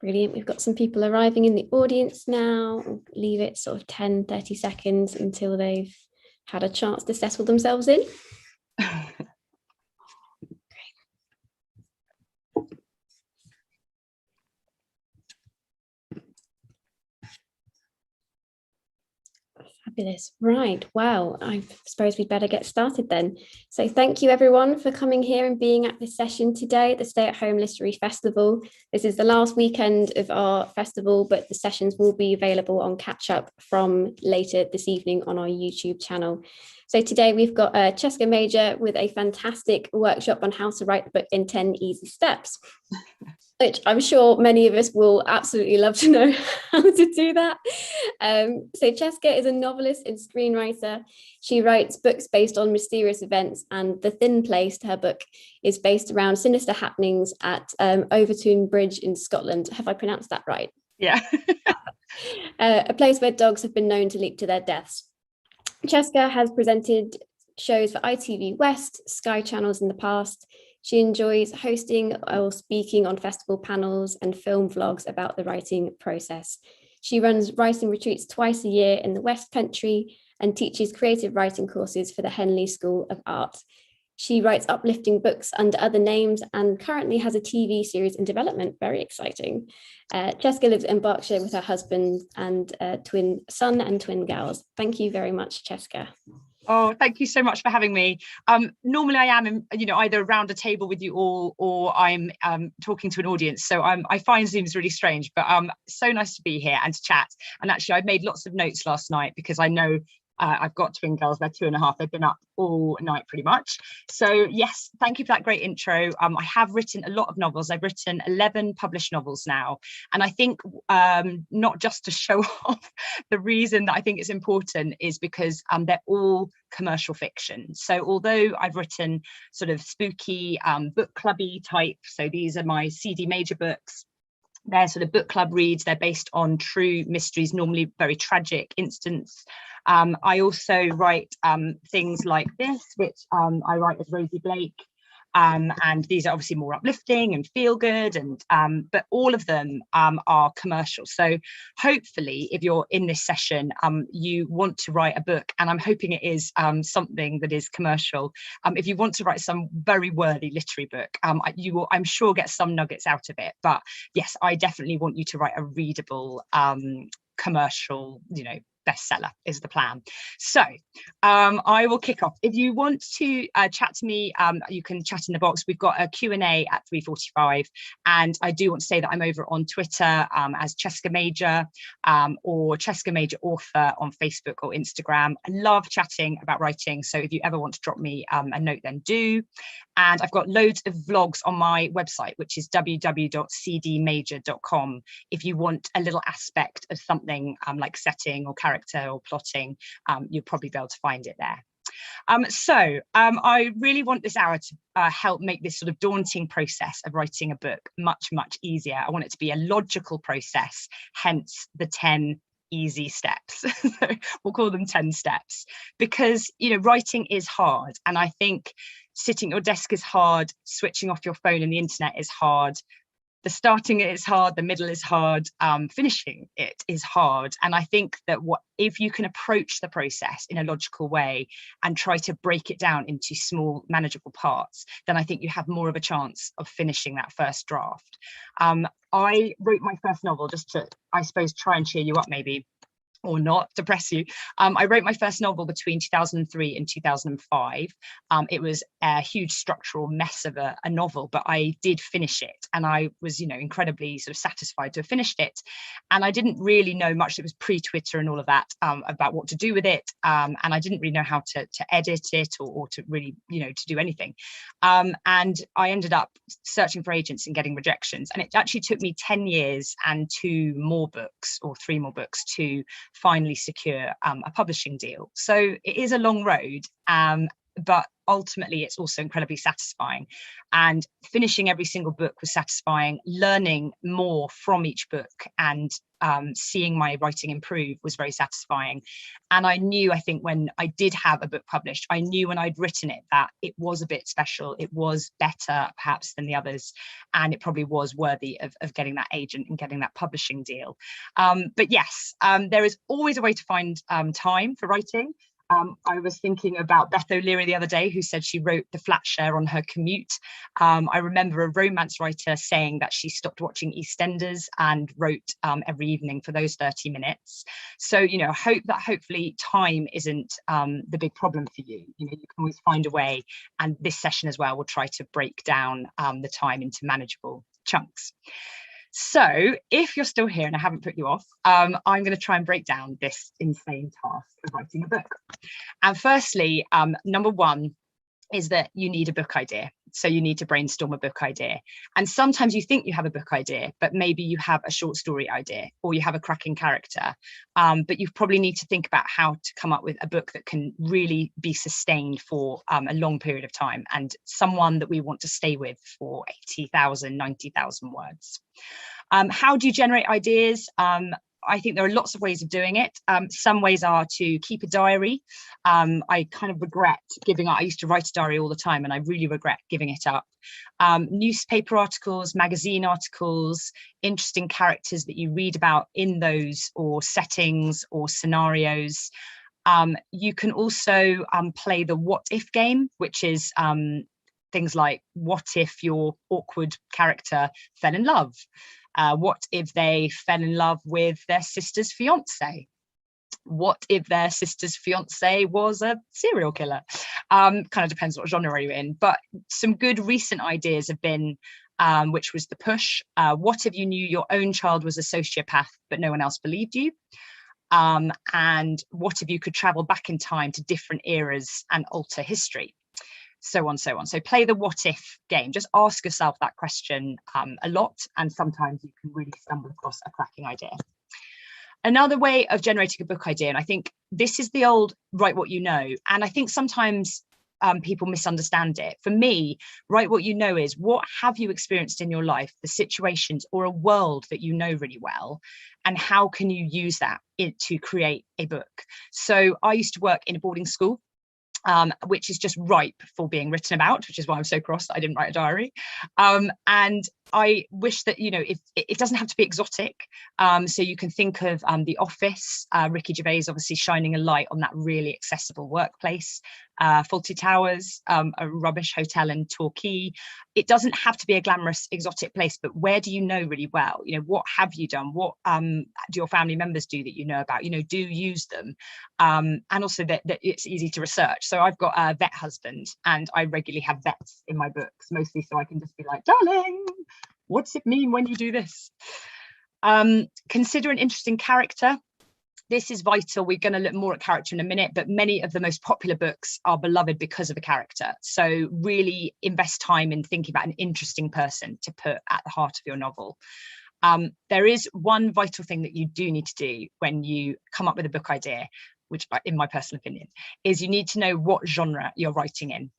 Brilliant. We've got some people arriving in the audience now. We'll leave it sort of 10-30 seconds until they've had a chance to settle themselves in. Fabulous. Right. Well, I suppose we'd better get started then. So thank you everyone for coming here and being at this session today at the Stay at Home Literary Festival. This is the last weekend of our festival, but the sessions will be available on catch up from later this evening on our YouTube channel. So today we've got Cheska Major with a fantastic workshop on how to write a book in 10 easy steps, which I'm sure many of us will absolutely love to know how to do that. So Cheska is a novelist and screenwriter. She writes books based on mysterious events, and The Thin Place, her book, is based around sinister happenings at Overtoun Bridge in Scotland. Have I pronounced that right? Yeah. A place where dogs have been known to leap to their deaths. Cheska has presented shows for ITV West, Sky Channels in the past. She enjoys hosting or speaking on festival panels and film vlogs about the writing process. She runs writing retreats twice a year in the West Country and teaches creative writing courses for the Henley School of Art. She writes uplifting books under other names and currently has a TV series in development. Very exciting. Cheska lives in Berkshire with her husband and twin son and twin girls. Thank you very much, Cheska. Oh, thank you so much for having me. Normally I am, either around a table with you all, or I'm talking to an audience. So I find Zoom's really strange, but so nice to be here and to chat. And actually, I made lots of notes last night because I know I've got twin girls. They're 2.5. They've been up all night pretty much. So yes, thank you for that great intro. I have written a lot of novels. I've written 11 published novels now. And I think not just to show off, the reason that I think it's important is because they're all commercial fiction. So although I've written sort of spooky book clubby type, so these are my CD Major books, they're sort of book club reads, they're based on true mysteries, normally very tragic incidents. I also write things like this, which I write as Rosie Blake. And these are obviously more uplifting and feel good, and but all of them are commercial. So hopefully if you're in this session, you want to write a book, and I'm hoping it is something that is commercial. If you want to write some very worthy literary book, you will, I'm sure, get some nuggets out of it. But yes, I definitely want you to write a readable commercial, bestseller is the plan. So I will kick off. If you want to chat to me, you can chat in the box. We've got a Q&A at 3:45, and I do want to say that I'm over on Twitter as Cheska Major or Cheska Major Author on Facebook or Instagram. I love chatting about writing, so if you ever want to drop me a note, then do. And I've got loads of vlogs on my website, which is www.cdmajor.com. If you want a little aspect of something like setting or character or plotting, you'll probably be able to find it there. I really want this hour to help make this sort of daunting process of writing a book much, much easier. I want it to be a logical process, hence the 10 easy steps. We'll call them 10 steps, because writing is hard, and I think sitting at your desk is hard, switching off your phone and the internet is hard, the starting it is hard, the middle is hard, finishing it is hard. And I think that if you can approach the process in a logical way and try to break it down into small manageable parts, then I think you have more of a chance of finishing that first draft. I wrote my first novel, just to, I suppose, try and cheer you up maybe, or not depress you. I wrote my first novel between 2003 and 2005. It was a huge structural mess of a novel, but I did finish it, and I was, incredibly sort of satisfied to have finished it. And I didn't really know much. It was pre-Twitter and all of that, about what to do with it, and I didn't really know how to edit it or to really, to do anything. And I ended up searching for agents and getting rejections. And it actually took me 10 years and 3 more books to finally secure a publishing deal. So it is a long road, but ultimately it's also incredibly satisfying. And finishing every single book was satisfying. Learning more from each book and seeing my writing improve was very satisfying. And I knew, I think when I did have a book published, I knew when I'd written it that it was a bit special. It was better perhaps than the others, and it probably was worthy of getting that agent and getting that publishing deal. But yes, there is always a way to find time for writing. I was thinking about Beth O'Leary the other day, who said she wrote The Flat Share on her commute. I remember a romance writer saying that she stopped watching EastEnders and wrote every evening for those 30 minutes. So, you know, hope that hopefully time isn't the big problem for you. You know, you can always find a way. And this session as well will try to break down the time into manageable chunks. So if you're still here and I haven't put you off, I'm going to try and break down this insane task of writing a book. And firstly, number one is that you need a book idea. So you need to brainstorm a book idea. And sometimes you think you have a book idea, but maybe you have a short story idea or you have a cracking character. But you probably need to think about how to come up with a book that can really be sustained for a long period of time, and someone that we want to stay with for 80,000, 90,000 words. How do you generate ideas? I think there are lots of ways of doing it. Some ways are to keep a diary. I kind of regret giving up. I used to write a diary all the time and I really regret giving it up. Newspaper articles, magazine articles, interesting characters that you read about in those, or settings or scenarios. You can also play the what if game, which is things like, what if your awkward character fell in love? What if they fell in love with their sister's fiance? What if their sister's fiance was a serial killer? Kind of depends what genre you're in, but some good recent ideas have been, which was The Push. What if you knew your own child was a sociopath, but no one else believed you? And what if you could travel back in time to different eras and alter history? So on, so on. So play the what if game. Just ask yourself that question a lot, and sometimes you can really stumble across a cracking idea. Another way of generating a book idea, and I think this is the old write what you know, and I think sometimes people misunderstand it. For me, write what you know is, what have you experienced in your life, the situations or a world that you know really well, and how can you use that to create a book? So I used to work in a boarding school, which is just ripe for being written about, which is why I'm so cross that I didn't write a diary. And I wish that, you know, if it doesn't have to be exotic. So you can think of The Office, Ricky Gervais obviously shining a light on that really accessible workplace. Fawlty Towers, a rubbish hotel in Torquay. It doesn't have to be a glamorous exotic place, but where do you know really well? You know, what have you done? What do your family members do that you know about? You know, do use them. And also that it's easy to research. So I've got a vet husband and I regularly have vets in my books, mostly so I can just be like, darling, what's it mean when you do this? Consider an interesting character. This is vital. We're going to look more at character in a minute, but many of the most popular books are beloved because of a character. So really invest time in thinking about an interesting person to put at the heart of your novel. There is one vital thing that you do need to do when you come up with a book idea, which in my personal opinion, is you need to know what genre you're writing in.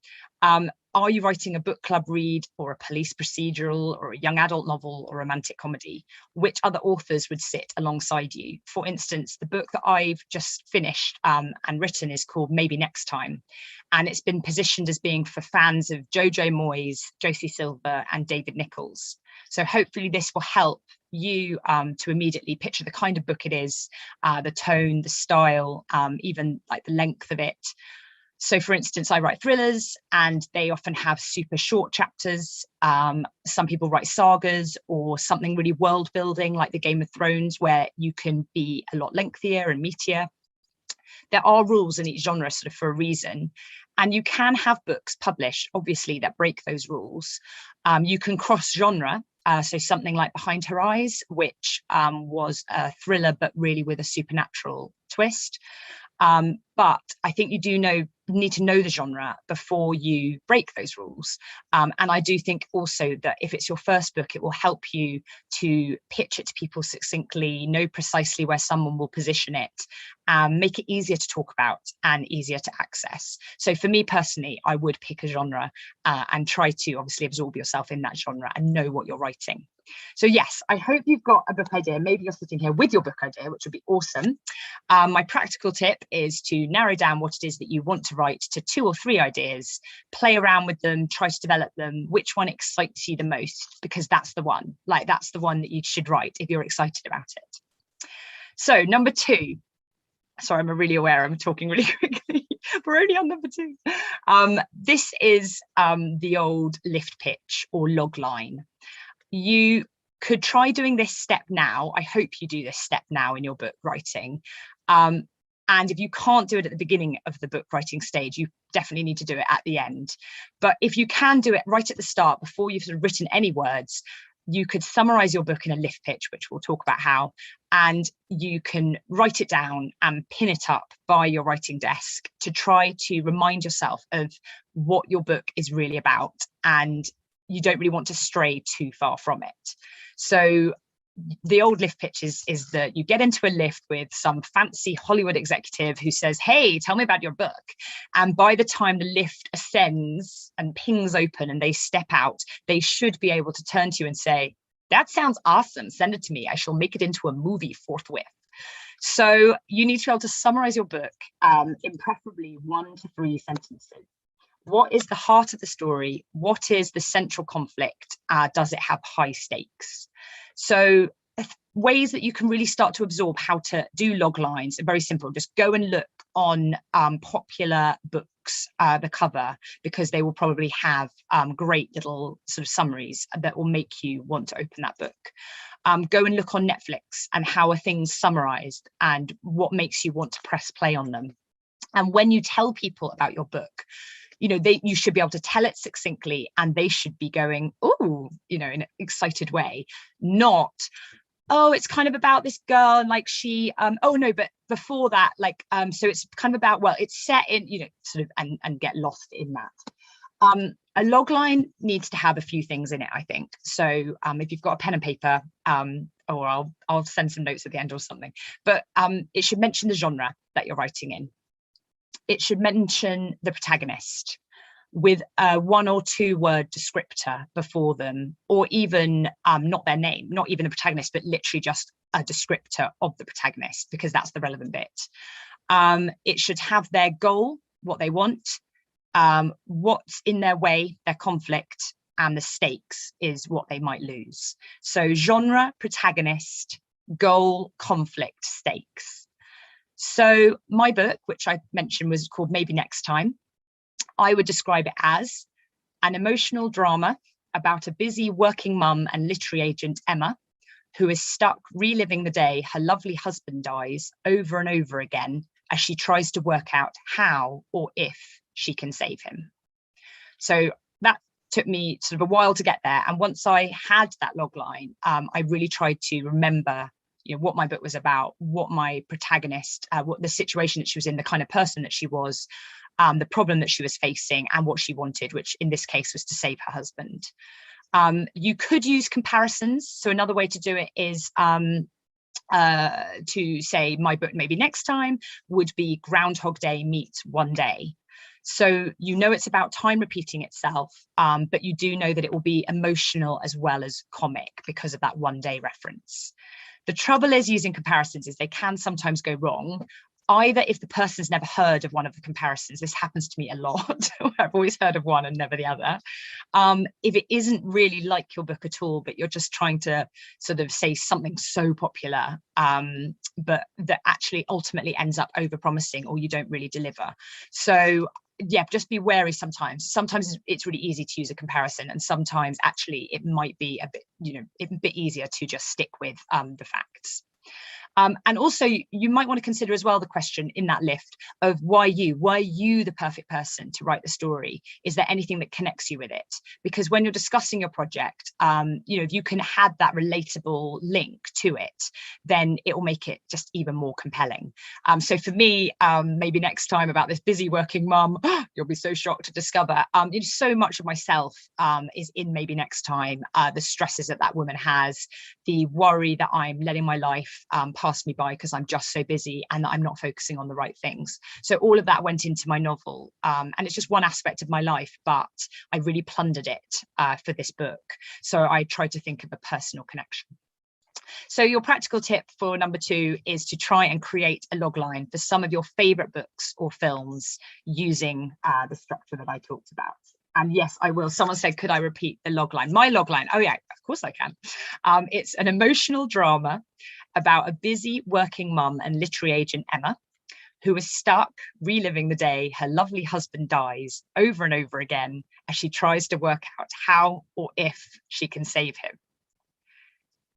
Are you writing a book club read, or a police procedural, or a young adult novel, or romantic comedy? Which other authors would sit alongside you? For instance, the book that I've just finished and written is called Maybe Next Time. And it's been positioned as being for fans of Jojo Moyes, Josie Silver, and David Nichols. So hopefully this will help you to immediately picture the kind of book it is, the tone, the style, even like the length of it. So for instance, I write thrillers and they often have super short chapters. Some people write sagas or something really world building like the Game of Thrones, where you can be a lot lengthier and meatier. There are rules in each genre sort of for a reason. And you can have books published, obviously, that break those rules. You can cross genre. So something like Behind Her Eyes, which was a thriller, but really with a supernatural twist. But I think you do need to know the genre before you break those rules. And I do think also that if it's your first book, it will help you to pitch it to people succinctly, know precisely where someone will position it, make it easier to talk about and easier to access. So for me personally, I would pick a genre and try to obviously absorb yourself in that genre and know what you're writing. So yes, I hope you've got a book idea. Maybe you're sitting here with your book idea, which would be awesome. My practical tip is to narrow down what it is that you want to write to 2 or 3 ideas, play around with them, try to develop them, which one excites you the most, because that's the one, like that's the one that you should write if you're excited about it. So number 2, sorry, I'm really aware I'm talking really quickly. We're only on number 2. This is the old lift pitch or log line. You could try doing this step now. I hope you do this step now in your book writing. And if you can't do it at the beginning of the book writing stage, you definitely need to do it at the end. But if you can do it right at the start, before you've sort of written any words, you could summarize your book in a lift pitch, which we'll talk about how, and you can write it down and pin it up by your writing desk to try to remind yourself of what your book is really about, and you don't really want to stray too far from it. So the old lift pitch is that you get into a lift with some fancy Hollywood executive who says, hey, tell me about your book. And by the time the lift ascends and pings open and they step out, they should be able to turn to you and say, that sounds awesome, send it to me, I shall make it into a movie forthwith. So you need to be able to summarize your book in preferably 1 to 3 sentences. What is the heart of the story? What is the central conflict? Does it have high stakes? So ways that you can really start to absorb how to do log lines are very simple. Just go and look on popular books, the cover, because they will probably have great little sort of summaries that will make you want to open that book. Go and look on Netflix and how are things summarized and what makes you want to press play on them. And when you tell people about your book, you know, you should be able to tell it succinctly and they should be going, oh, you know, in an excited way, not, oh, it's kind of about this girl and like she, oh no, but before that, like, so it's kind of about, well, it's set in, you know, sort of, and get lost in that. A log line needs to have a few things in it, I think. So if you've got a pen and paper, or I'll send some notes at the end or something, but it should mention the genre that you're writing in. It should mention the protagonist with a 1 or 2 word descriptor before them, or even not their name, not even the protagonist, but literally just a descriptor of the protagonist, because that's the relevant bit. It should have their goal, what they want, what's in their way, their conflict, and the stakes is what they might lose. So genre, protagonist, goal, conflict, stakes. So my book, which I mentioned was called Maybe Next Time, I would describe it as an emotional drama about a busy working mum and literary agent, Emma, who is stuck reliving the day her lovely husband dies over and over again as she tries to work out how or if she can save him. So that took me sort of a while to get there. And once I had that log line, I really tried to remember, you know, what my book was about, what my protagonist, what the situation that she was in, the kind of person that she was, the problem that she was facing, and what she wanted, which in this case was to save her husband. You could use comparisons. So another way to do it is to say my book Maybe Next Time would be Groundhog Day meets One Day. So you know it's about time repeating itself, but you do know that it will be emotional as well as comic because of that one day reference. The trouble is using comparisons is they can sometimes go wrong. Either if the person's never heard of one of the comparisons, this happens to me a lot, I've always heard of one and never the other. If it isn't really like your book at all, but you're just trying to sort of say something so popular, but that actually ultimately ends up over-promising or you don't really deliver. So yeah, just be wary sometimes. Sometimes it's really easy to use a comparison, and sometimes actually it might be a bit, you know, a bit easier to just stick with the facts. And also you might want to consider as well the question in that lift of why are you the perfect person to write the story? Is there anything that connects you with it? Because when you're discussing your project, if you can add that relatable link to it, then it will make it just even more compelling. So for me, maybe next time about this busy working mum, you'll be so shocked to discover so much of myself is in maybe next time, the stresses that woman has, the worry that I'm letting my life pass me by because I'm just so busy and that I'm not focusing on the right things. So all of that went into my novel, and it's just one aspect of my life, but I really plundered it for this book. So I tried to think of a personal connection. So your practical tip for number 2 is to try and create a logline for some of your favorite books or films using the structure that I talked about. And yes, I will. Someone said, could I repeat the logline? My logline, oh yeah, of course I can. It's an emotional drama about a busy working mum and literary agent Emma, who is stuck reliving the day her lovely husband dies over and over again as she tries to work out how or if she can save him.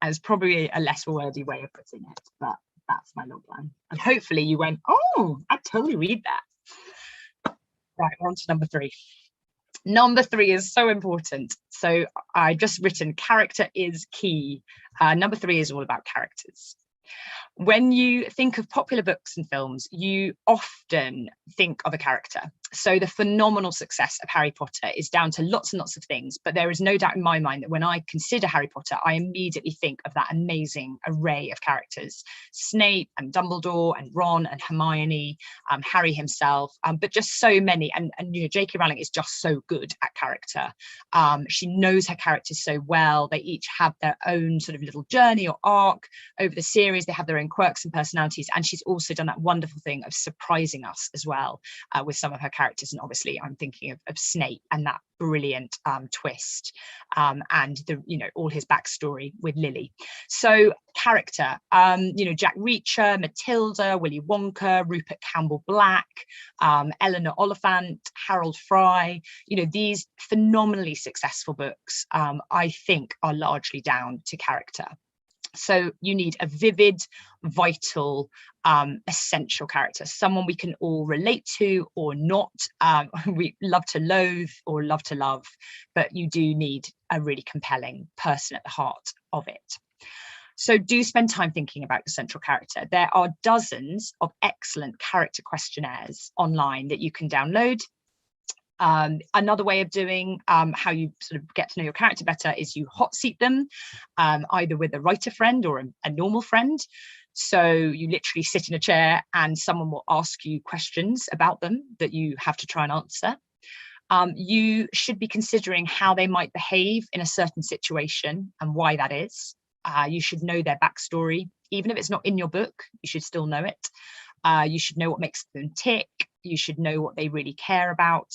As probably a less wordy way of putting it, but that's my logline. And hopefully you went, oh, I'd totally read that. Right, on to number 3. Number 3 is so important. So I just written character is key. Number 3 is all about characters. When you think of popular books and films, you often think of a character. So the phenomenal success of Harry Potter is down to lots and lots of things, but there is no doubt in my mind that when I consider Harry Potter, I immediately think of that amazing array of characters: Snape and Dumbledore and Ron and Hermione, Harry himself, but just so many. And J.K. Rowling is just so good at character. She knows her characters so well. They each have their own sort of little journey or arc over the series. They have their own quirks and personalities, and she's also done that wonderful thing of surprising us as well with some of her characters. And obviously I'm thinking of Snape and that brilliant twist, and all his backstory with Lily. So character, Jack Reacher, Matilda, Willy Wonka, Rupert Campbell Black, Eleanor Oliphant, Harold Fry, these phenomenally successful books, I think are largely down to character. So you need a vivid, vital, essential character, someone we can all relate to or not. We love to loathe or love to love, but you do need a really compelling person at the heart of it. So do spend time thinking about your central character. There are dozens of excellent character questionnaires online that you can download. Another way of doing how you sort of get to know your character better is you hot seat them, either with a writer friend or a normal friend. So you literally sit in a chair and someone will ask you questions about them that you have to try and answer. You should be considering how they might behave in a certain situation and why that is. You should know their backstory. Even if it's not in your book, you should still know it. You should know what makes them tick. You should know what they really care about.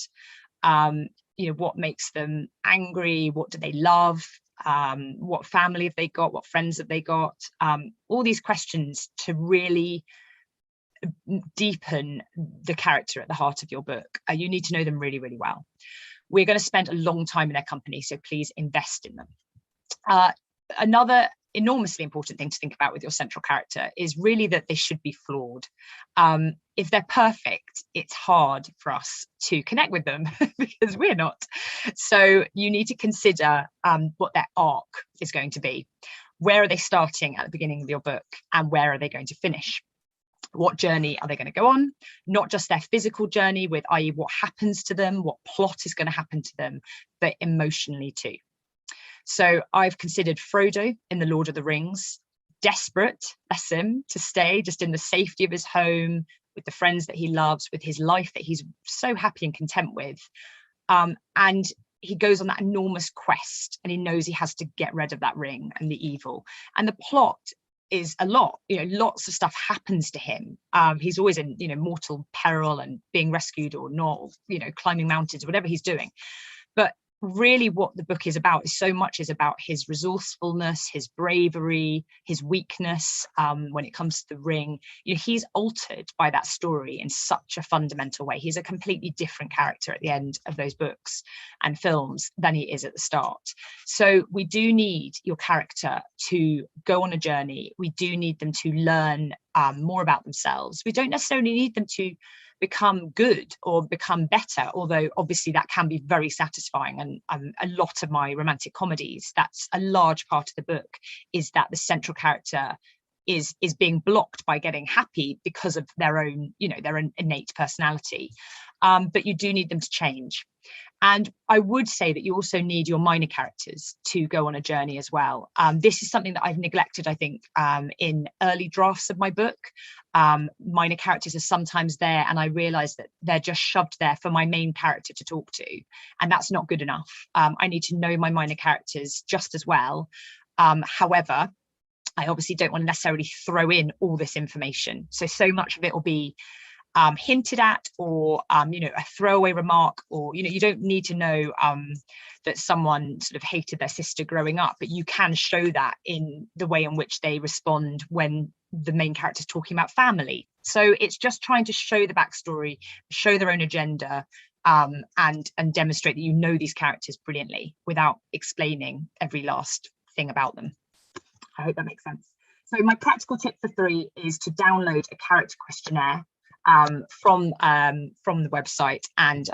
What makes them angry, what do they love, what family have they got, what friends have they got, all these questions to really deepen the character at the heart of your book. You need to know them really, really well. We're going to spend a long time in their company, so please invest in them. Another enormously important thing to think about with your central character is really that they should be flawed. If they're perfect, it's hard for us to connect with them because we're not. So you need to consider what their arc is going to be. Where are they starting at the beginning of your book, and where are they going to finish? What journey are they going to go on? Not just their physical journey with, i.e., what happens to them, what plot is going to happen to them, but emotionally too. So I've considered Frodo in The Lord of the Rings, desperate, bless him, to stay just in the safety of his home, with the friends that he loves, with his life that he's so happy and content with. And he goes on that enormous quest, and he knows he has to get rid of that ring and the evil. And the plot is a lot, lots of stuff happens to him. He's always in, mortal peril and being rescued or not, climbing mountains, whatever he's doing. But really what the book is about is so much is about his resourcefulness, his bravery, his weakness when it comes to the ring. You know, he's altered by that story in such a fundamental way. He's a completely different character at the end of those books and films than he is at the start. So we do need your character to go on a journey. We do need them to learn more about themselves. We don't necessarily need them to become good or become better, although obviously that can be very satisfying. And a lot of my romantic comedies, that's a large part of the book, is that the central character is being blocked by getting happy because of their own, you know, their own innate personality. But you do need them to change. And I would say that you also need your minor characters to go on a journey as well. This is something that I've neglected, I think, in early drafts of my book. Minor characters are sometimes there, and I realize that they're just shoved there for my main character to talk to. And that's not good enough. I need to know my minor characters just as well. However, I obviously don't want to necessarily throw in all this information. So much of it will be hinted at, or you know, a throwaway remark, or you know, you don't need to know that someone sort of hated their sister growing up, but you can show that in the way in which they respond when the main character is talking about family. So it's just trying to show the backstory, show their own agenda, and demonstrate that you know these characters brilliantly without explaining every last thing about them. I hope that makes sense. So my practical tip for 3 is to download a character questionnaire from the website, and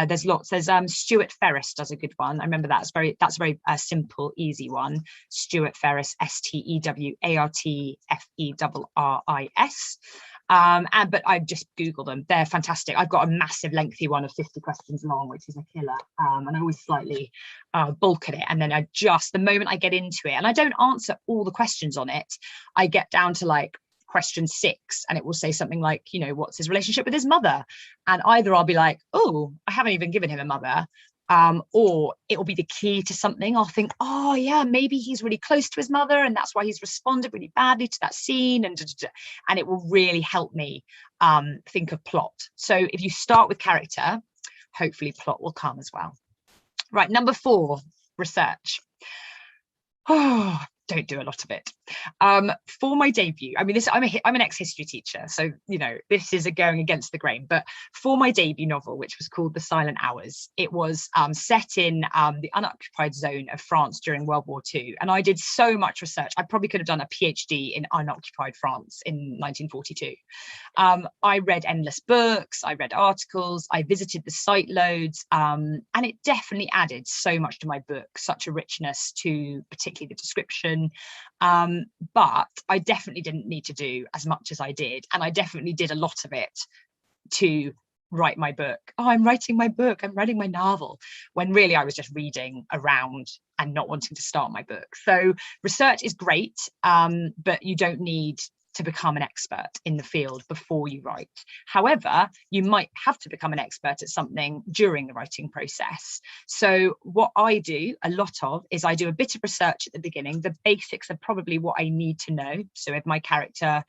there's lots. There's Stuart Ferris does a good one. I remember that's a very simple, easy one. Stuart Ferris, STEWARTFERRIS. But I just Googled them. They're fantastic. I've got a massive lengthy one of 50 questions long, which is a killer. And I always slightly bulk at it. And then the moment I get into it, and I don't answer all the questions on it, I get down to like question 6, and it will say something like, you know, what's his relationship with his mother? And either I'll be like, oh, I haven't even given him a mother. Or it will be the key to something. I'll think, oh yeah, maybe he's really close to his mother and that's why he's responded really badly to that scene, and it will really help me think of plot. So if you start with character, hopefully plot will come as well. Right, number 4, research. Oh, don't do a lot of it. For my debut, I mean, I'm an ex-history teacher, so you know this is going against the grain. But for my debut novel, which was called The Silent Hours, it was set in the unoccupied zone of France during World War II, and I did so much research. I probably could have done a PhD in unoccupied France in 1942. I read endless books, I read articles, I visited the site loads, and it definitely added so much to my book, such a richness to particularly the description. But I definitely didn't need to do as much as I did, and I definitely did a lot of it to write my book. Oh, I'm writing my book, I'm writing my novel, when really I was just reading around and not wanting to start my book. So research is great, but you don't need to become an expert in the field before you write. However, you might have to become an expert at something during the writing process. So what I do a lot of is I do a bit of research at the beginning. The basics are probably what I need to know. So if my character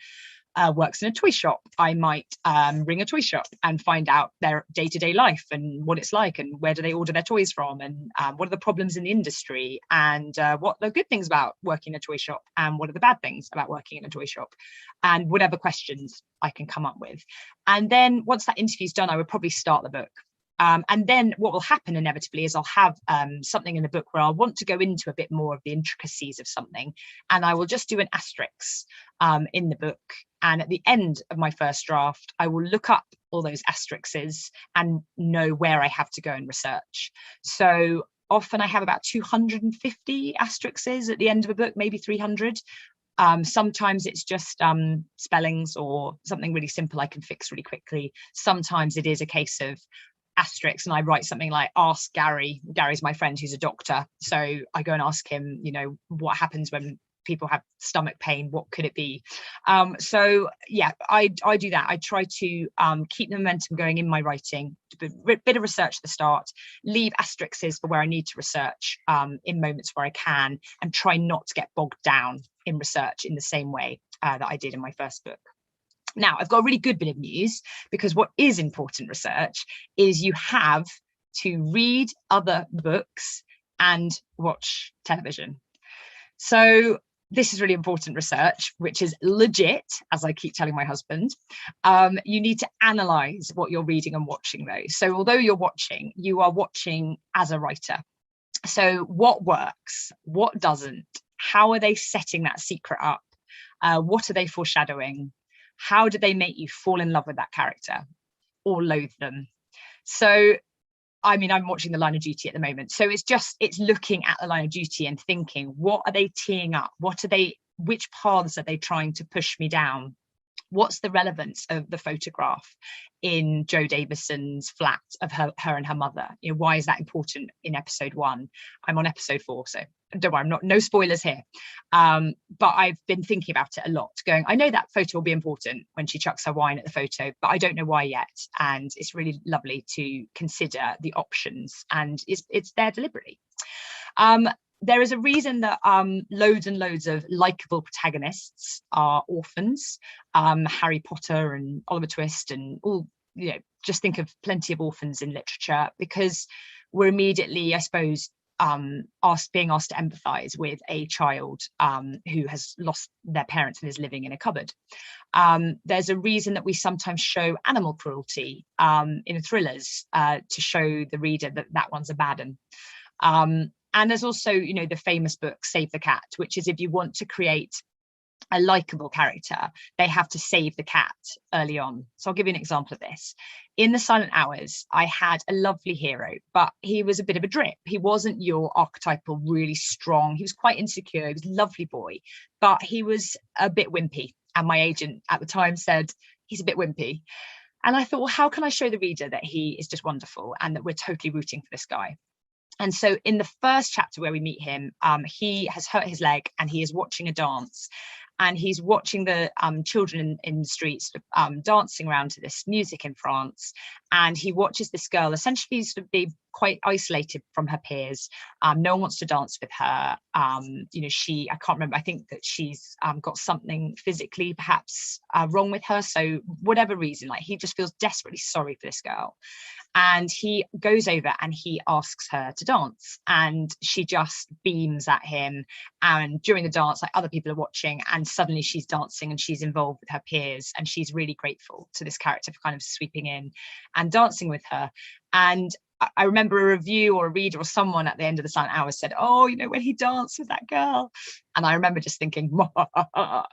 works in a toy shop, I might ring a toy shop and find out their day-to-day life and what it's like, and where do they order their toys from, and what are the problems in the industry, and what are the good things about working in a toy shop, and what are the bad things about working in a toy shop, and whatever questions I can come up with. And then once that interview's done, I would probably start the book. And then what will happen inevitably is I'll have something in the book where I'll want to go into a bit more of the intricacies of something, and I will just do an asterisk in the book. And at the end of my first draft, I will look up all those asterisks and know where I have to go and research. So often I have about 250 asterisks at the end of a book, maybe 300. Sometimes it's just spellings or something really simple I can fix really quickly. Sometimes it is a case of asterisks and I write something like, ask Gary. Gary's my friend who's a doctor. So I go and ask him, you know, what happens when people have stomach pain, what could it be? So yeah, I do that. I try to keep the momentum going in my writing, bit of research at the start, leave asterisks for where I need to research in moments where I can, and try not to get bogged down in research in the same way that I did in my first book. Now, I've got a really good bit of news, because what is important research is you have to read other books and watch television. So this is really important research, which is legit, as I keep telling my husband. You need to analyze what you're reading and watching though. So although you're watching, you are watching as a writer. So what works, what doesn't, how are they setting that secret up? What are they foreshadowing? How do they make you fall in love with that character or loathe them? So I mean, I'm watching The Line of Duty at the moment. So it's looking at The Line of Duty and thinking, what are they teeing up? Which paths are they trying to push me down? What's the relevance of the photograph in Jo Davison's flat of her and her mother? You know, why is that important in episode 1? I'm on episode 4, so don't worry, no spoilers here. But I've been thinking about it a lot, going, I know that photo will be important when she chucks her wine at the photo, but I don't know why yet. And it's really lovely to consider the options, and it's there deliberately. There is a reason that loads and loads of likable protagonists are orphans. Harry Potter and Oliver Twist and all, you know, just think of plenty of orphans in literature, because we're immediately, I suppose, being asked to empathize with a child who has lost their parents and is living in a cupboard. There's a reason that we sometimes show animal cruelty in thrillers to show the reader that one's a bad one. And there's also, you know, the famous book Save the Cat, which is if you want to create a likable character, they have to save the cat early on. So I'll give you an example of this. In The Silent Hours, I had a lovely hero, but he was a bit of a drip. He wasn't your archetypal, really strong. He was quite insecure. He was a lovely boy, but he was a bit wimpy. And my agent at the time said, he's a bit wimpy. And I thought, well, how can I show the reader that he is just wonderful and that we're totally rooting for this guy? And so in the first chapter where we meet him, he has hurt his leg and he is watching a dance. And he's watching the children in the streets dancing around to this music in France. And he watches this girl essentially sort of be quite isolated from her peers. No one wants to dance with her. You know, I can't remember, I think that she's got something physically perhaps wrong with her. So whatever reason, like he just feels desperately sorry for this girl. And he goes over and he asks her to dance, and she just beams at him. And during the dance, like other people are watching, and suddenly she's dancing and she's involved with her peers, and she's really grateful to this character for kind of sweeping in and dancing with her. And I remember a review or a reader or someone at the end of The Silent Hours said, oh, you know, when he danced with that girl. And I remember just thinking, I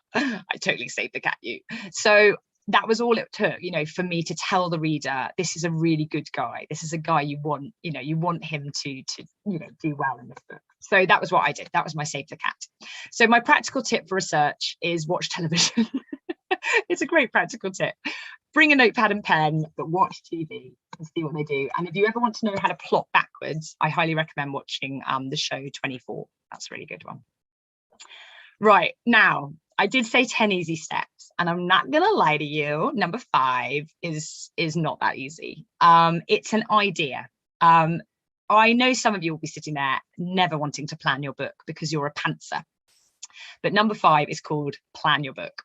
totally saved the cat, you. So that was all it took, you know, for me to tell the reader, this is a really good guy. This is a guy you want, you know, you want him to, you know, do well in this book. So that was what I did. That was my Save the Cat. So my practical tip for research is watch television. It's a great practical tip. Bring a notepad and pen, but watch TV and see what they do. And if you ever want to know how to plot backwards, I highly recommend watching the show 24. That's a really good one. Right, now, I did say 10 easy steps, and I'm not gonna lie to you, number 5 is not that easy. It's an idea. I know some of you will be sitting there never wanting to plan your book because you're a pantser. But number 5 is called plan your book.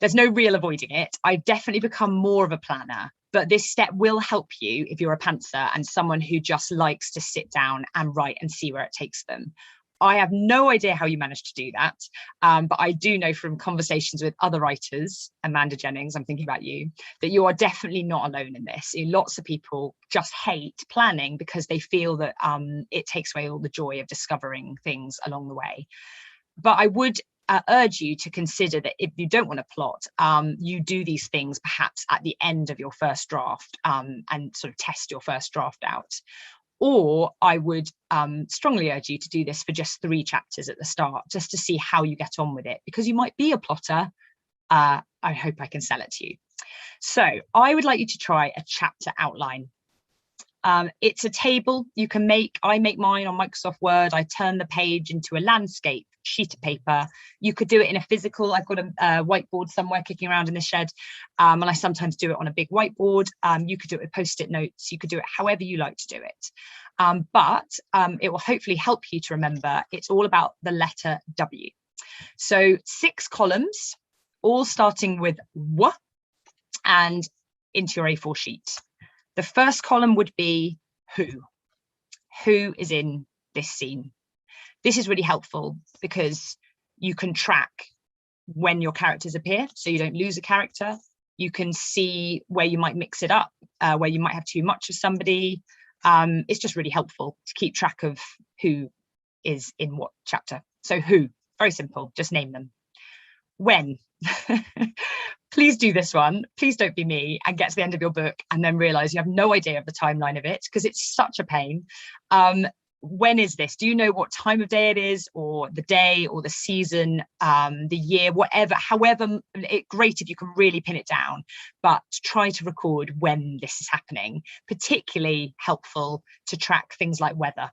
There's no real avoiding it. I've definitely become more of a planner, but this step will help you if you're a pantser and someone who just likes to sit down and write and see where it takes them. I have no idea how you managed to do that, but I do know from conversations with other writers, Amanda Jennings, I'm thinking about you, that you are definitely not alone in this. Lots of people just hate planning because they feel that it takes away all the joy of discovering things along the way. But I would urge you to consider that if you don't want to plot, you do these things perhaps at the end of your first draft and sort of test your first draft out. Or I would strongly urge you to do this for just 3 chapters at the start, just to see how you get on with it, because you might be a plotter. I hope I can sell it to you. So I would like you to try a chapter outline. It's a table you can make. I make mine on Microsoft Word. I turn the page into a landscape sheet of paper. You could do it in a physical. I've got a whiteboard somewhere kicking around in the shed, and I sometimes do it on a big whiteboard. You could do it with post-it notes. You could do it however you like to do it, but it will hopefully help you to remember it's all about the letter W. So 6 columns, all starting with W and into your A4 sheet. The first column would be Who is in this scene? This is really helpful because you can track when your characters appear, so you don't lose a character. You can see where you might mix it up, where you might have too much of somebody. It's just really helpful to keep track of who is in what chapter. So who, very simple, just name them. When, please do this one. Please don't be me and get to the end of your book and then realize you have no idea of the timeline of it, because it's such a pain. When is this? Do you know what time of day it is, or the day, or the season, the year, whatever, however, great if you can really pin it down, but try to record when this is happening. Particularly helpful to track things like weather.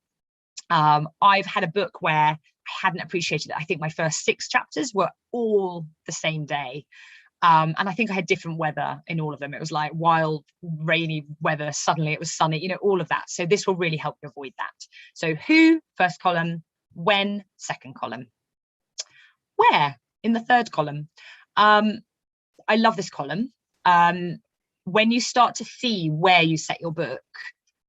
I've had a book where I hadn't appreciated it. I think my first 6 chapters were all the same day. And I think I had different weather in all of them. It was like wild, rainy weather. Suddenly it was sunny, you know, all of that. So this will really help you avoid that. So who, first column, when, second column, where, in the third column. I love this column. When you start to see where you set your book,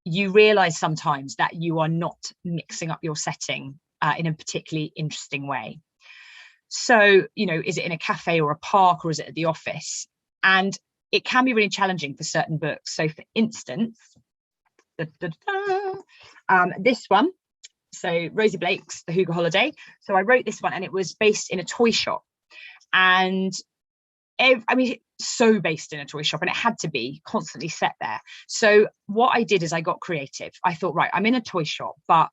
you realize sometimes that you are not mixing up your setting in a particularly interesting way. So, you know, is it in a cafe or a park, or is it at the office? And it can be really challenging for certain books. So for instance, this one, so Rosie Blake's The Hygge Holiday. So I wrote this one and it was based in a toy shop. And I mean, so based in a toy shop, and it had to be constantly set there. So what I did is I got creative. I thought, right, I'm in a toy shop, but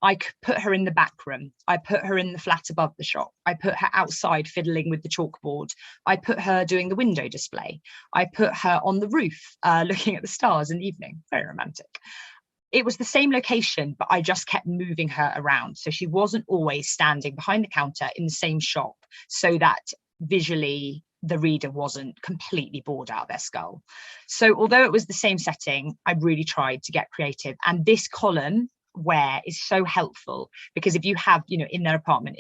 I could put her in the back room. I put her in the flat above the shop. I put her outside fiddling with the chalkboard. I put her doing the window display. I put her on the roof looking at the stars in the evening. Very romantic. It was the same location, but I just kept moving her around. So she wasn't always standing behind the counter in the same shop, so that visually the reader wasn't completely bored out of their skull. So although it was the same setting, I really tried to get creative. And this column, where, is so helpful, because if you have, you know, in their apartment,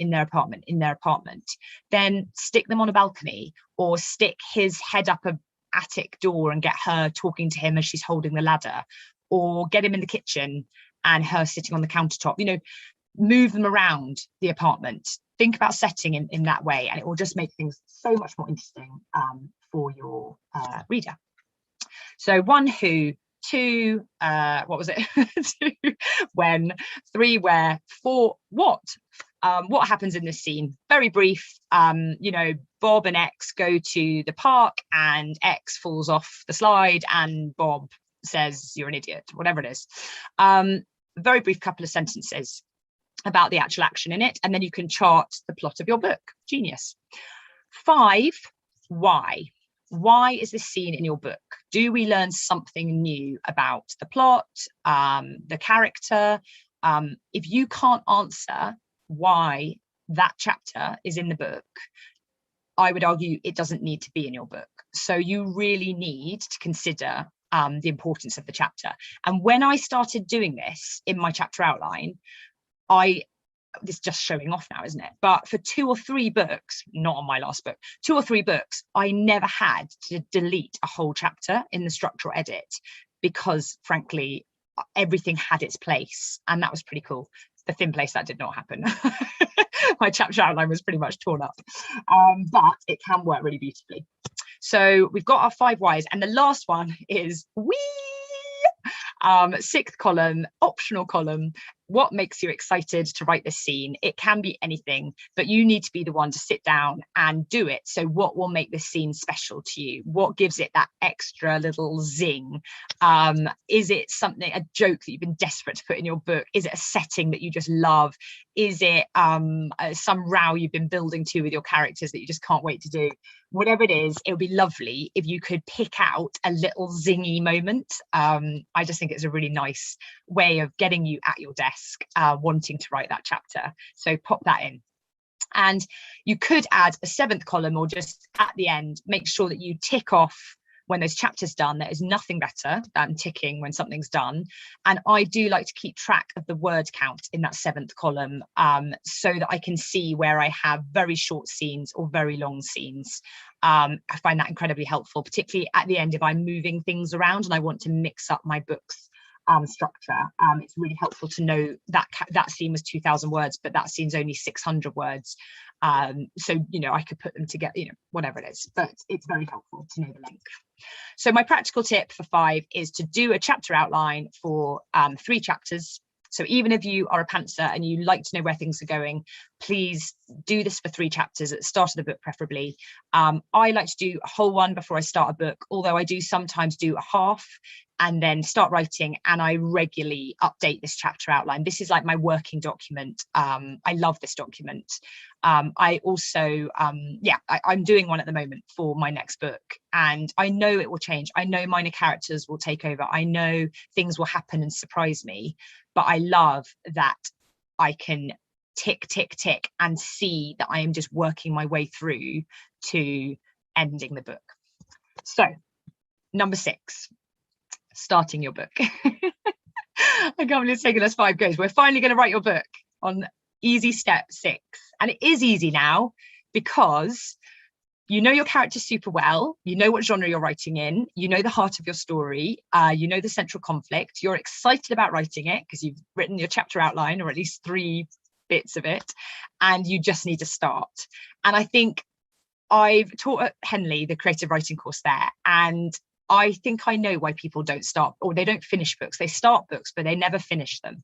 then stick them on a balcony, or stick his head up a attic door and get her talking to him as she's holding the ladder, or get him in the kitchen and her sitting on the countertop. You know, move them around the apartment. Think about setting in that way, and it will just make things so much more interesting for your reader. So 1, who, 2, what was it? 2, when, 3, where, 4, what? What happens in this scene? Very brief. You know, Bob and X go to the park and X falls off the slide and Bob says, "You're an idiot," whatever it is. Very brief couple of sentences about the actual action in it, and then you can chart the plot of your book. Genius. 5, why? Why is this scene in your book? Do we learn something new about the plot, the character? If you can't answer why that chapter is in the book, I would argue it doesn't need to be in your book. So you really need to consider the importance of the chapter. And when I started doing this in my chapter outline, this is just showing off now, isn't it? But for 2 or 3 books, not on my last book, 2 or 3 books, I never had to delete a whole chapter in the structural edit, because frankly, everything had its place, and that was pretty cool. The thin place, that did not happen. My chapter outline was pretty much torn up, but it can work really beautifully. So we've got our 5 whys, and the last one is wee. 6th column, optional column. What makes you excited to write this scene? It can be anything, but you need to be the one to sit down and do it. So what will make this scene special to you? What gives it that extra little zing? Is it something, a joke that you've been desperate to put in your book? Is it a setting that you just love? Is it some row you've been building to with your characters that you just can't wait to do? Whatever it is, it would be lovely if you could pick out a little zingy moment. I just think it's a really nice way of getting you at your desk, wanting to write that chapter. So pop that in. And you could add a 7th column, or just at the end, make sure that you tick off when those chapters done. There is nothing better than ticking when something's done. And I do like to keep track of the word count in that 7th column, so that I can see where I have very short scenes or very long scenes. I find that incredibly helpful, particularly at the end if I'm moving things around and I want to mix up my book's structure. It's really helpful to know that that scene was 2,000 words, but that scene's only 600 words. So, you know, I could put them together, you know, whatever it is, but it's very helpful to know the length. So my practical tip for 5 is to do a chapter outline for 3 chapters. So even if you are a pantser and you like to know where things are going, please do this for 3 chapters at the start of the book, preferably. I like to do a whole one before I start a book, although I do sometimes do a half and then start writing, and I regularly update this chapter outline. This is like my working document. I love this document. I also, I'm doing one at the moment for my next book, and I know it will change. I know minor characters will take over. I know things will happen and surprise me, but I love that I can tick, tick, tick and see that I am just working my way through to ending the book. So, number 6, starting your book. I can't believe it's taken us 5 goes. We're finally going to write your book on easy step 6. And it is easy now because you know your character super well, you know what genre you're writing in, you know the heart of your story, you know the central conflict, you're excited about writing it because you've written your chapter outline, or at least 3 bits of it, and you just need to start. And I think I've taught at Henley, the creative writing course there, and I think I know why people don't start, or they don't finish books. They start books, but they never finish them.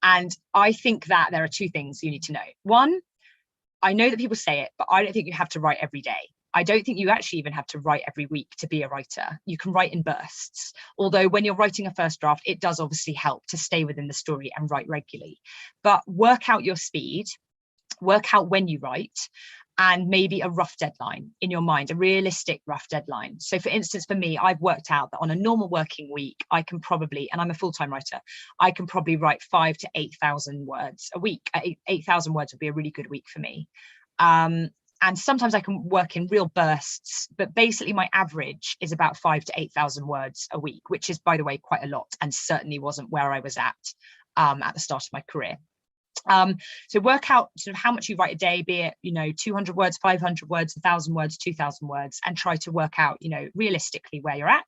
And I think that there are 2 things you need to know. One, I know that people say it, but I don't think you have to write every day. I don't think you actually even have to write every week to be a writer. You can write in bursts. Although when you're writing a first draft, it does obviously help to stay within the story and write regularly. But work out your speed, work out when you write, and maybe a rough deadline in your mind, a realistic rough deadline. So for instance, for me, I've worked out that on a normal working week, I can probably, and I'm a full-time writer, I can probably write 5,000 to 8,000 words a week. 8,000 words would be a really good week for me. And sometimes I can work in real bursts, but basically my average is about 5,000 to 8,000 words a week, which is, by the way, quite a lot, and certainly wasn't where I was at the start of my career. So work out sort of how much you write a day, be it, you know, 200 words, 500 words, 1,000 words, 2,000 words, and try to work out, you know, realistically where you're at.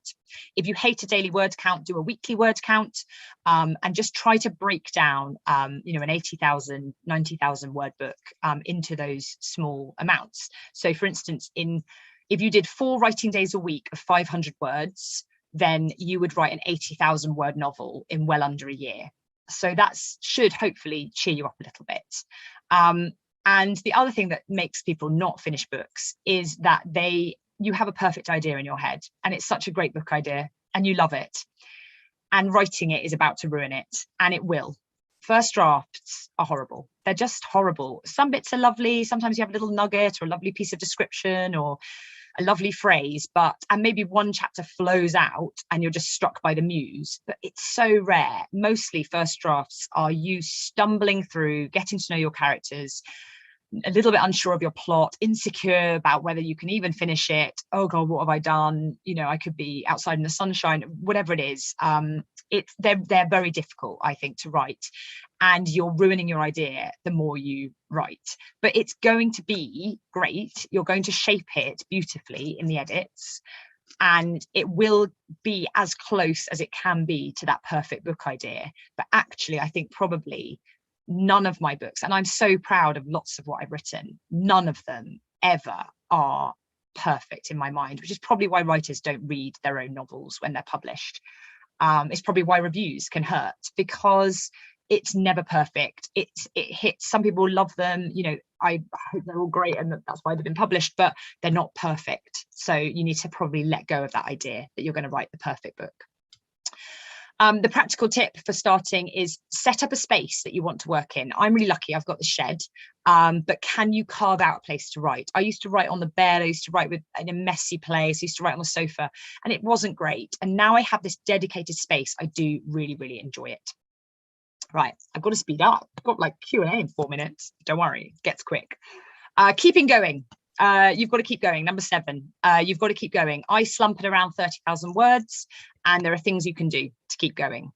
If you hate a daily word count, do a weekly word count, and just try to break down, you know, an 80,000, 90,000 word book into those small amounts. So for instance, if you did 4 writing days a week of 500 words, then you would write an 80,000 word novel in well under a year. So that should hopefully cheer you up a little bit. And the other thing that makes people not finish books is that you have a perfect idea in your head, and it's such a great book idea and you love it, and writing it is about to ruin it, and it will. First drafts are horrible. They're just horrible. Some bits are lovely. Sometimes you have a little nugget or a lovely piece of description or a lovely phrase, and maybe one chapter flows out and you're just struck by the muse, but it's so rare. Mostly first drafts are you stumbling through, getting to know your characters, a little bit unsure of your plot, insecure about whether you can even finish it. Oh God, what have I done? You know, I could be outside in the sunshine, whatever it is. They're very difficult, I think, to write, and you're ruining your idea the more you write. But it's going to be great. You're going to shape it beautifully in the edits, and it will be as close as it can be to that perfect book idea. But actually, I think probably none of my books, and I'm so proud of lots of what I've written, none of them ever are perfect in my mind, which is probably why writers don't read their own novels when they're published. It's probably why reviews can hurt, because it's never perfect. It hits, some people love them, you know, I hope they're all great and that's why they've been published, but they're not perfect. So you need to probably let go of that idea that you're going to write the perfect book. The practical tip for starting is set up a space that you want to work in. I'm really lucky, I've got the shed, but can you carve out a place to write? I used to write on the bed, I used to write in a messy place, I used to write on the sofa, and it wasn't great. And now I have this dedicated space. I do really, really enjoy it. Right, I've got to speed up. I've got like Q&A in 4 minutes. Don't worry, it gets quick. Keeping going. You've got to keep going. Number 7, you've got to keep going. I slump at around 30,000 words, and there are things you can do to keep going.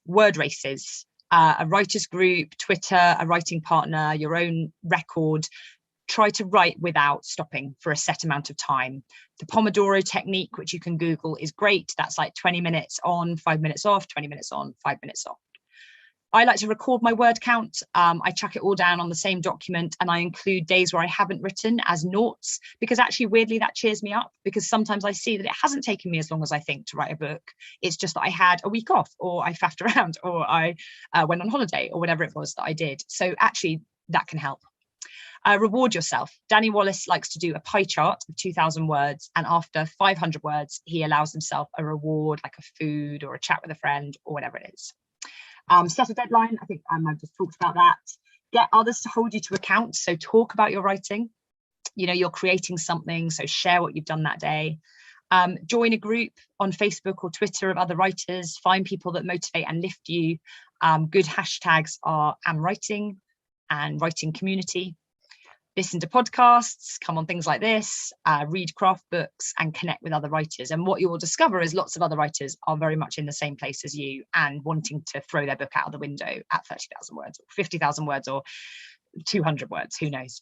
Word races, a writer's group, Twitter, a writing partner, your own record. try to write without stopping for a set amount of time. The Pomodoro technique, which you can Google, is great. That's like 20 minutes on, 5 minutes off, 20 minutes on, 5 minutes off. I like to record my word count. I chuck it all down on the same document, and I include days where I haven't written as notes, because actually, weirdly, that cheers me up, because sometimes I see that it hasn't taken me as long as I think to write a book. It's just that I had a week off, or I faffed around, or I went on holiday, or whatever it was that I did. So actually, that can help. Reward yourself. Danny Wallace likes to do a pie chart of 2,000 words, and after 500 words, he allows himself a reward, like a food or a chat with a friend or whatever it is. Set a deadline. I think I've just talked about that. Get others to hold you to account. So talk about your writing. You know, you're creating something, so share what you've done that day. Join a group on Facebook or Twitter of other writers. Find people that motivate and lift you. Good hashtags are am writing and writing community. Listen to podcasts, come on things like this, read craft books, and connect with other writers. And what you will discover is lots of other writers are very much in the same place as you and wanting to throw their book out of the window at 30,000 words or 50,000 words or 200 words, who knows.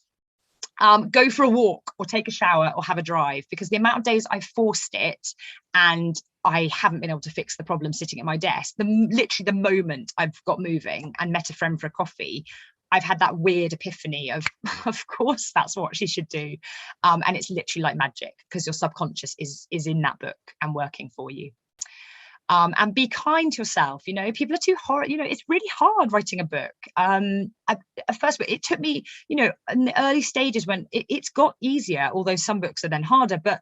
Go for a walk or take a shower or have a drive, because the amount of days I forced it and I haven't been able to fix the problem sitting at my desk, literally the moment I've got moving and met a friend for a coffee, I've had that weird epiphany of course, that's what she should do. And it's literally like magic, because your subconscious is in that book and working for you. And be kind to yourself. You know, people are too hard. You know, it's really hard writing a book. At first, it took me, you know, in the early stages when it's got easier, although some books are then harder, but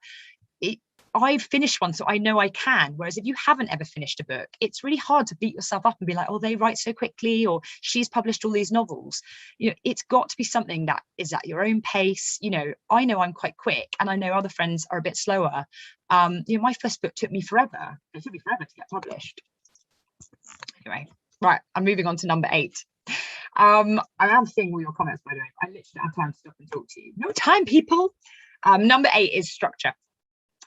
I've finished one, so I know I can. Whereas if you haven't ever finished a book, it's really hard to beat yourself up and be like, oh, they write so quickly, or she's published all these novels. You know, it's got to be something that is at your own pace. You know I'm quite quick, and I know other friends are a bit slower. You know, my first book took me forever. It took me forever to get published. Anyway, right, I'm moving on to number 8. I am seeing all your comments, by the way. I literally don't have time to stop and talk to you. No time, people. Number 8 is structure.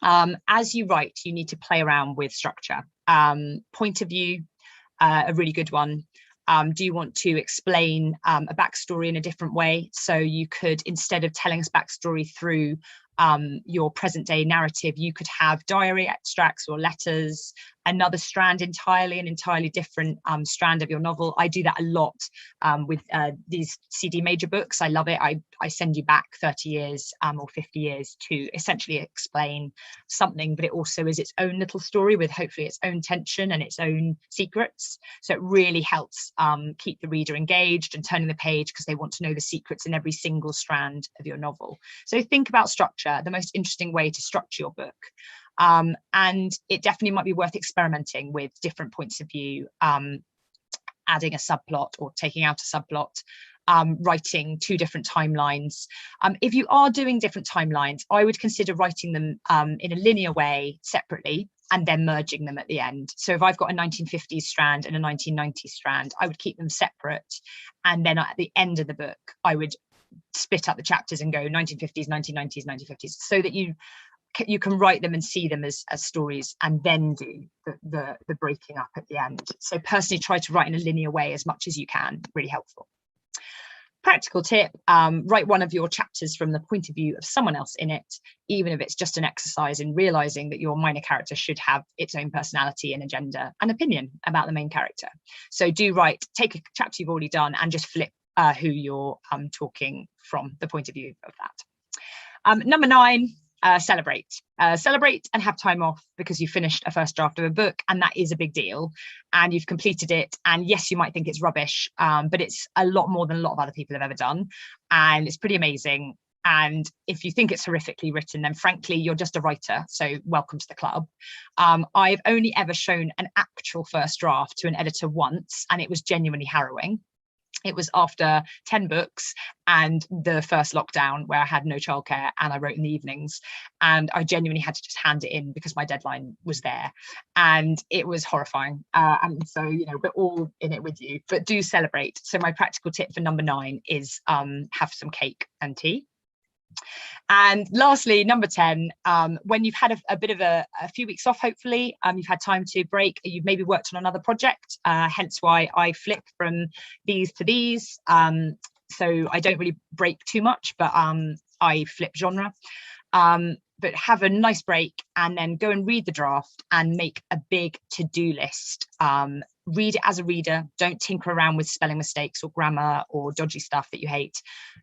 As you write, you need to play around with structure. Point of view, a really good one. Do you want to explain a backstory in a different way? So you could, instead of telling us backstory through your present day narrative, you could have diary extracts or letters, another strand entirely, an entirely different strand of your novel. I do that a lot with these CD major books. I love it. I send you back 30 years or 50 years to essentially explain something, but it also is its own little story with hopefully its own tension and its own secrets. So it really helps keep the reader engaged and turning the page, because they want to know the secrets in every single strand of your novel. So think about structure, the most interesting way to structure your book. And it definitely might be worth experimenting with different points of view, adding a subplot or taking out a subplot, writing 2 different timelines. If you are doing different timelines, I would consider writing them in a linear way separately and then merging them at the end. So if I've got a 1950s strand and a 1990s strand, I would keep them separate. And then at the end of the book, I would split up the chapters and go 1950s, 1990s, 1950s, so that you can write them and see them as stories, and then do the breaking up at the end. So personally, try to write in a linear way as much as you can. Really helpful. Practical tip, write one of your chapters from the point of view of someone else in it, even if it's just an exercise in realizing that your minor character should have its own personality and agenda and opinion about the main character. So take a chapter you've already done and just flip who you're talking from the point of view of that. Number 9, celebrate. Celebrate and have time off, because you finished a first draft of a book, and that is a big deal, and you've completed it. And yes, you might think it's rubbish, but it's a lot more than a lot of other people have ever done, and it's pretty amazing. And if you think it's horrifically written, then frankly, you're just a writer, so welcome to the club. I've only ever shown an actual first draft to an editor once, and it was genuinely harrowing. It was after 10 books and the first lockdown, where I had no childcare and I wrote in the evenings, and I genuinely had to just hand it in because my deadline was there, and it was horrifying. And so, you know, we're all in it with you, but do celebrate. So my practical tip for number 9 is have some cake and tea. And lastly, number 10, when you've had a bit of a few weeks off, hopefully you've had time to break, you've maybe worked on another project, hence why I flip from these to these. So I don't really break too much, but I flip genre. But have a nice break and then go and read the draft and make a big to-do list. Read it as a reader. Don't tinker around with spelling mistakes or grammar or dodgy stuff that you hate.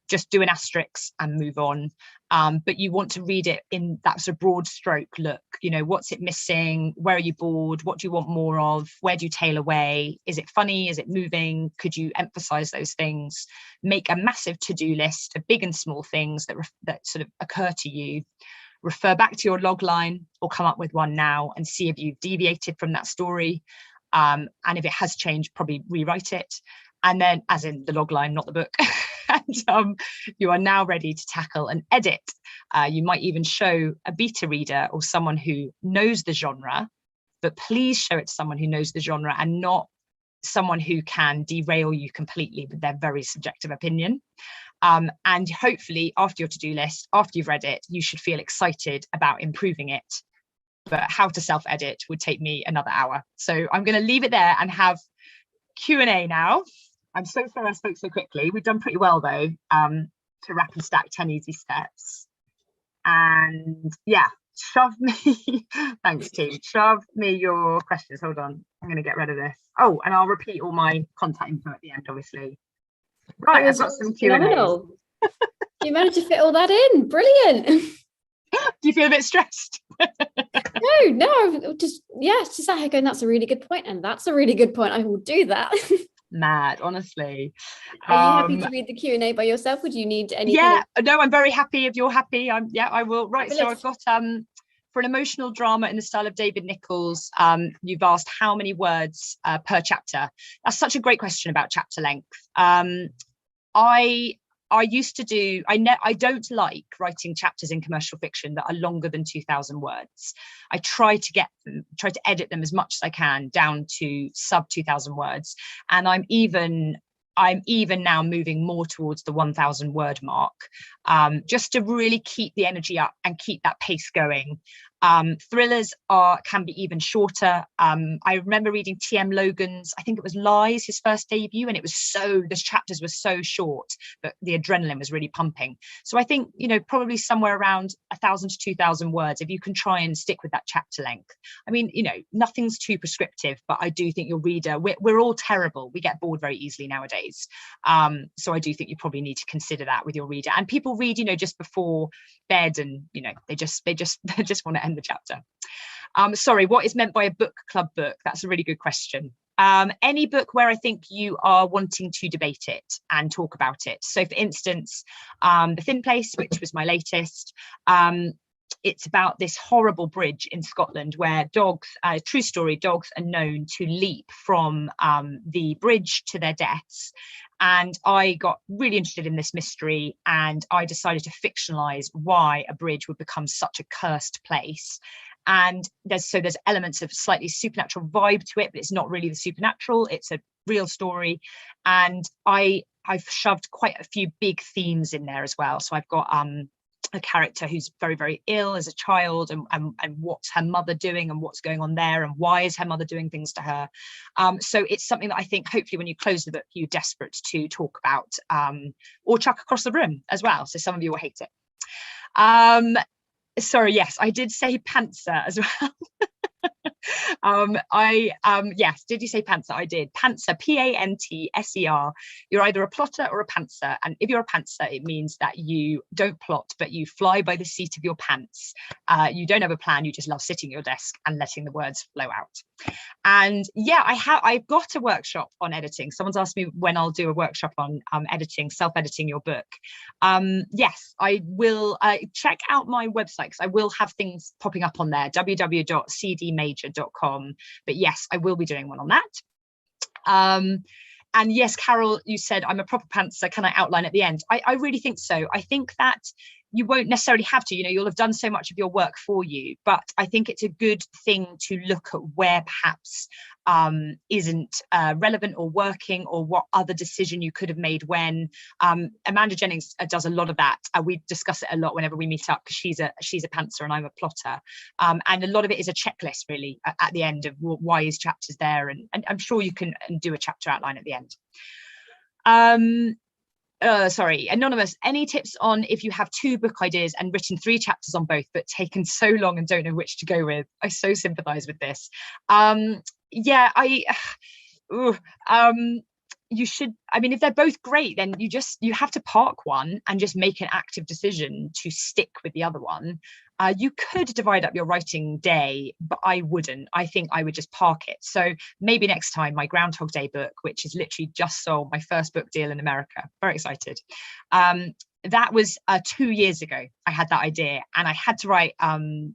Just do an asterisk and move on. But you want to read it in that sort of broad stroke look. You know, what's it missing? Where are you bored? What do you want more of? Where do you tail away? Is it funny? Is it moving? Could you emphasize those things? Make a massive to-do list of big and small things that sort of occur to you. Refer back to your log line or come up with one now and see if you've deviated from that story. And if it has changed, probably rewrite it. And then, as in the log line, not the book. And you are now ready to tackle and edit. You might even show a beta reader or someone who knows the genre, but please show it to someone who knows the genre and not someone who can derail you completely with their very subjective opinion. And hopefully after your to-do list, after you've read it, you should feel excited about improving it. But how to self-edit would take me another hour. So I'm going to leave it there and have Q&A now. I'm so sorry I spoke so quickly. We've done pretty well though, to wrap and stack 10 easy steps. And yeah, shove me, thanks team, shove me your questions. Hold on, I'm going to get rid of this. Oh, and I'll repeat all my contact info at the end, obviously. Right, I've got some Q&A. You managed to fit all that in. Brilliant. Do you feel a bit stressed? No, just sat here going, that's a really good point, and that's a really good point. I will do that. Mad, honestly. Are you happy to read the Q&A by yourself? Would you need any? Yeah, no, I'm very happy. If you're happy, I will. Right, so I've got for an emotional drama in the style of David Nichols, you've asked how many words per chapter. That's such a great question about chapter length. I used to do, I don't like writing chapters in commercial fiction that are longer than 2,000 words. I try to edit them as much as I can down to sub 2,000 words. And I'm even now moving more towards the 1,000 word mark, just to really keep the energy up and keep that pace going. Thrillers can be even shorter. I remember reading T.M. Logan's, I think it was Lies, his first debut, and the chapters were so short, but the adrenaline was really pumping. So I think, probably somewhere around 1,000 to 2,000 words, if you can try and stick with that chapter length. I mean, nothing's too prescriptive, but I do think your reader, we're all terrible. We get bored very easily nowadays. So I do think you probably need to consider that with your reader. And people read, just before bed, and they just want to end the chapter. Sorry, what is meant by a book club book? That's a really good question. Any book where I think you are wanting to debate it and talk about it. So for instance, The Thin Place, which was my latest, it's about this horrible bridge in Scotland where dogs, true story, dogs are known to leap from the bridge to their deaths. And I got really interested in this mystery, and I decided to fictionalize why a bridge would become such a cursed place. And there's elements of slightly supernatural vibe to it, but it's not really the supernatural, it's a real story. And I've shoved quite a few big themes in there as well. So I've got a character who's very, very ill as a child, and what's her mother doing and what's going on there, and why is her mother doing things to her. So it's something that I think hopefully when you close the book, you're desperate to talk about, or chuck across the room as well. So some of you will hate it. Sorry, yes, I did say pantser as well. Yes, did you say pantser? I did. Pantser, P-A-N-T-S-E-R. You're either a plotter or a pantser, and if you're a pantser, it means that you don't plot, but you fly by the seat of your pants. You don't have a plan, you just love sitting at your desk and letting the words flow out. And yeah, I've got a workshop on editing. Someone's asked me when I'll do a workshop on editing, self-editing your book. Yes, I will. Check out my website, because I will have things popping up on there, www.cdmajor.com. But yes, I will be doing one on that. And yes, Carol, you said I'm a proper pantser. Can I outline at the end? I really think so. I think that you won't necessarily have to, you'll have done so much of your work for you, but I think it's a good thing to look at where perhaps isn't relevant or working, or what other decision you could have made when. Amanda Jennings does a lot of that. We discuss it a lot whenever we meet up, because she's a pantser and I'm a plotter. And a lot of it is a checklist really at the end of why is chapters there, and I'm sure you can do a chapter outline at the end. Sorry, anonymous, any tips on if you have 2 book ideas and written 3 chapters on both but taken so long and don't know which to go with? I so sympathize with this. Yeah, you should, I mean, if they're both great, then you have to park one and just make an active decision to stick with the other one. You could divide up your writing day, but I wouldn't. I think I would just park it. So maybe next time, my Groundhog Day book, which is literally just sold, my first book deal in America, very excited. That was 2 years ago. I had that idea, and I had to write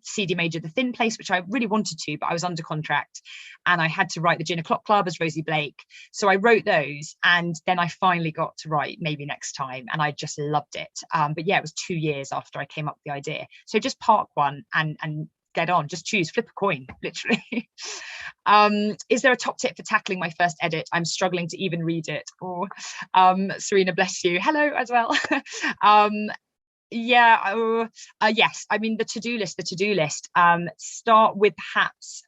CD Major, The Thin Place, which I really wanted to, but I was under contract, and I had to write The Gin O'Clock Club as Rosie Blake. So I wrote those, and then I finally got to write Maybe Next Time, and I just loved it. But yeah, it was 2 years after I came up with the idea. So just park one and get on, just choose, flip a coin, literally. Is there a top tip for tackling my first edit? I'm struggling to even read it. Or Serena, bless you, hello as well. Yes, I mean, the to-do list, start with perhaps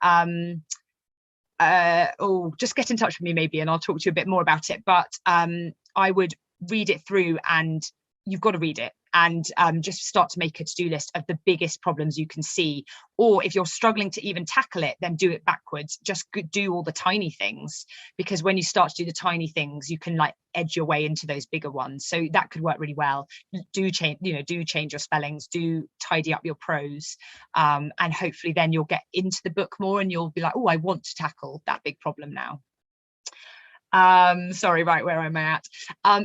just get in touch with me maybe, and I'll talk to you a bit more about it. But I would read it through, and you've got to read it, and just start to make a to-do list of the biggest problems you can see. Or if you're struggling to even tackle it, then do it backwards. Just do all the tiny things, because when you start to do the tiny things, you can like edge your way into those bigger ones. So that could work really well. Do change your spellings, do tidy up your prose, and hopefully then you'll get into the book more, and you'll be like, oh, I want to tackle that big problem now. Sorry, right, where am I at?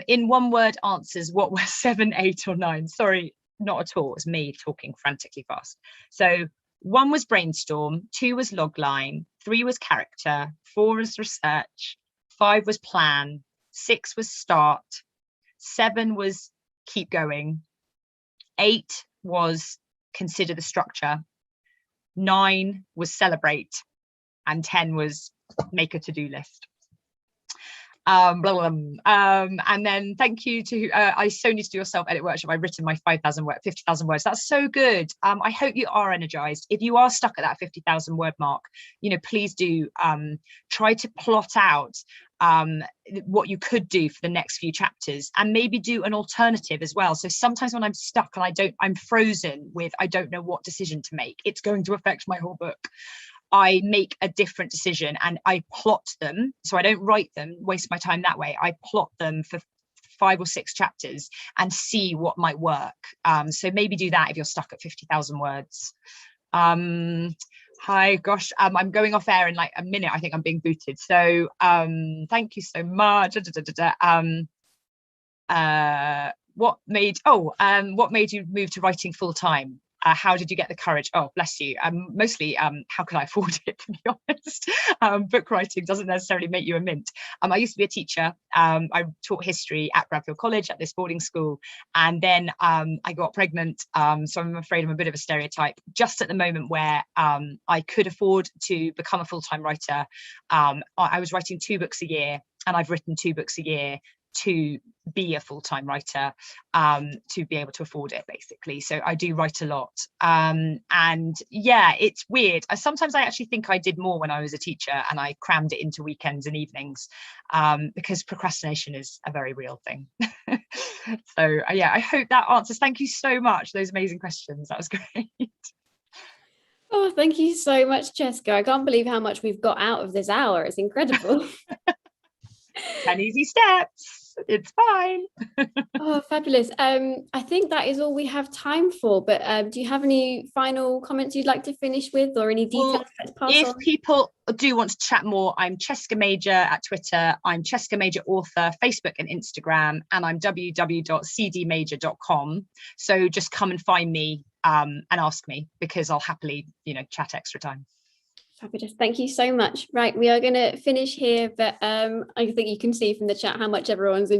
In 1 word answers, what were 7, 8 or 9? Sorry, not at all, it's me talking frantically fast. So 1 was brainstorm, 2 was logline, 3 was character, 4 was research, 5 was plan, 6 was start, 7 was keep going, 8 was consider the structure, 9 was celebrate, and 10 was make a to-do list. And then thank you to I so need to do a self-edit workshop. I've written my 50,000 words. That's so good. I hope you are energized. If you are stuck at that 50,000 word mark, please do try to plot out what you could do for the next few chapters, and maybe do an alternative as well. So sometimes when I'm stuck and I'm frozen with I don't know what decision to make, it's going to affect my whole book, I make a different decision and I plot them. So I don't write them, waste my time that way. I plot them for 5 or 6 chapters and see what might work. So maybe do that if you're stuck at 50,000 words. Hi, gosh, I'm going off air in like a minute. I think I'm being booted. So thank you so much. What made you move to writing full time? How did you get the courage? Oh, bless you. Mostly, how could I afford it, to be honest? Book writing doesn't necessarily make you a mint. I used to be a teacher. I taught history at Bradfield College at this boarding school. And then I got pregnant. So I'm afraid I'm a bit of a stereotype. Just at the moment where I could afford to become a full-time writer, I was writing 2 books a year, and I've written 2 books a year to be a full-time writer, to be able to afford it, basically. So I do write a lot, and yeah, it's weird. Sometimes I actually think I did more when I was a teacher, and I crammed it into weekends and evenings, because procrastination is a very real thing. So yeah, I hope that answers. Thank you so much, those amazing questions. That was great. Oh, thank you so much, Jessica. I can't believe how much we've got out of this hour. It's incredible. 10 easy steps. It's fine. Oh, fabulous. I think that is all we have time for, but do you have any final comments you'd like to finish with, or any details to pass on? If people do want to chat more, I'm Cheska Major at Twitter, I'm Cheska Major Author, Facebook and Instagram, and I'm www.cdmajor.com. So just come and find me and ask me, because I'll happily, chat extra time. Fabulous. Thank you so much. Right, we are going to finish here, but I think you can see from the chat how much everyone's